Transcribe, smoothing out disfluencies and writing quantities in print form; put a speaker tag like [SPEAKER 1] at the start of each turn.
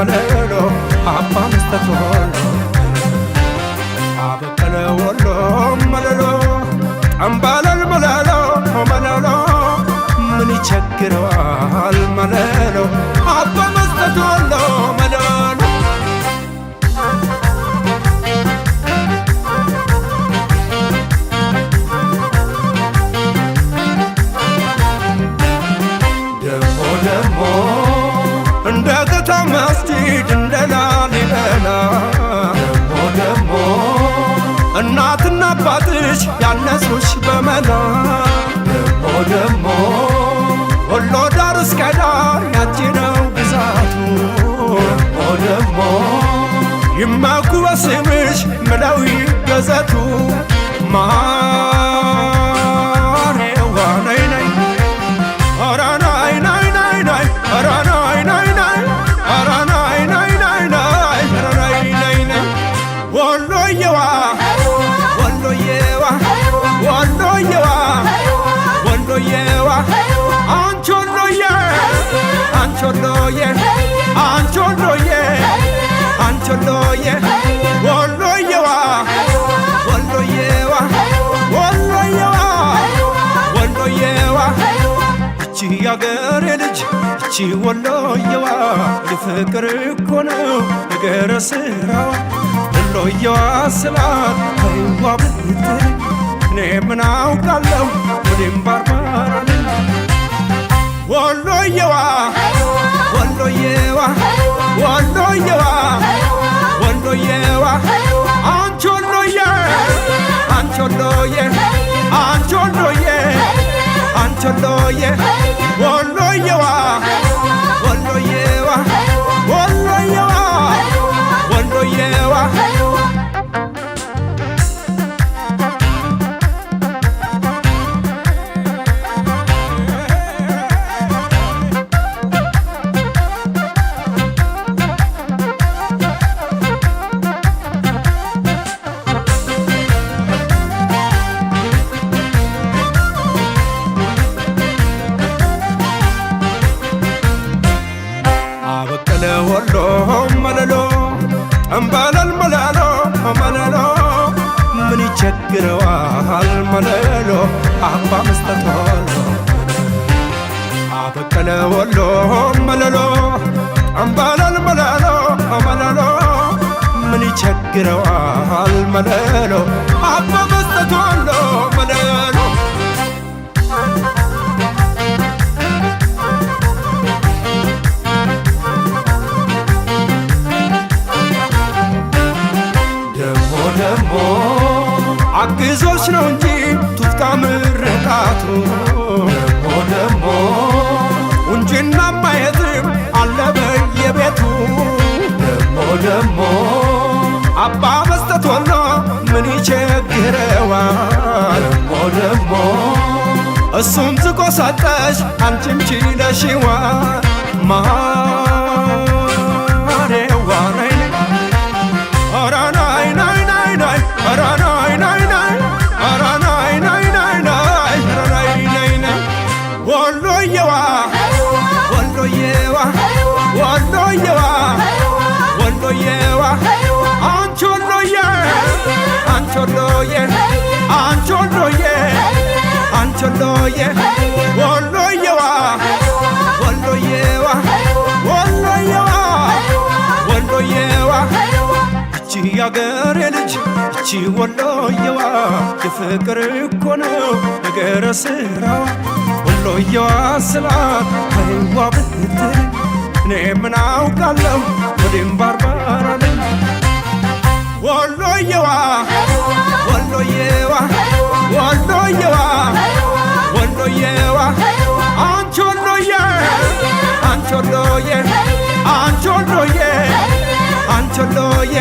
[SPEAKER 1] መለሎ አባ መስጠት ወሎ አበቀለ ወሎ መለሎ ጠምባለል መለሎ መለሎ ምን ይቸግረዋል መለሎ አባ መስጠት ወሎ መለሎ ደሞ እንደ ገታ መስጂድ እንደ ላሊበላ ደሞ እናትና አባትሽ ያነሱሽ በመላ ደሞ ወሎ ዳር እስከ ዳር ያንቺ ነው ግዛቱ ደሞ ይመኩ በስምሽ ምለው ይገዘቱ ማሬዋ ነይ ነይ አንቾሎዬ አንቾሎዬ አንቾሎዬ ወሎዬዋ ወሎዬዋ ወሎዬዋ ወሎዬዋ እቺ ያገሬ ልጅ እቺ ወሎዬዋ የፍቅር እኮ ነው ነገረ ስራዋ ወሎዬዋ ስላት አይዋ ብትል እኔ ምን አውቃለሁ ወዴም ባርባራ ወሎዬዋ ወሎዬዋ ወሎዬዋ ወሎዬዋ አንቾሎዬ አንቾሎዬ አንቾሎዬ አንቾሎዬ ወሎዬዋ ወሎዬዋ ወሎዬዋ ወሎዬዋ ወሎ መለሎ ጠምባለል መለሎ መለሎ ምን ይቸግረዋል መለሎ አባ መስጠት ወሎ አበቀለ ወሎ መለሎ ጠምባለል መለሎ መለሎ ምን ይቸግረዋል መለሎ አባ መስጠት ወሎ መለሎ ደሞ አግዞች ነው እንጂ ቱፍታ ምርቃቱ ደሞ ቁንጅና ማየትም አለ በየቤቱ ደሞ አባ መስጠት ወሎ ምን ይቸግረዋል ደሞ እሱም ዝቆ ሰጠሽ አንቺም ችለሽዋል ማሬዋ ነይ ወሎዬዋ ወሎዬዋ ወሎዬዋ ወሎዬዋ አንቾሎዬ አንቾሎዬ አንቾሎዬ አንቾሎዬ ወሎዬዋ ወሎዬዋ ወሎዬዋ ወሎዬዋ እቺ ያገሬ ልጅ እቺ ወሎዬዋ የፍቅር እኮ ነው ነገረ ስራዋ ወሎዬዋ ስላት አይዋ ብትል እኔ ምን አውቃለሁ ወዴም ባርባራ ነኝ ወሎዬዋ ወሎዬዋ ወሎዬዋ ወሎዬዋ አንቾሎዬ አንቾሎዬ አንቾሎዬ አንቾሎዬ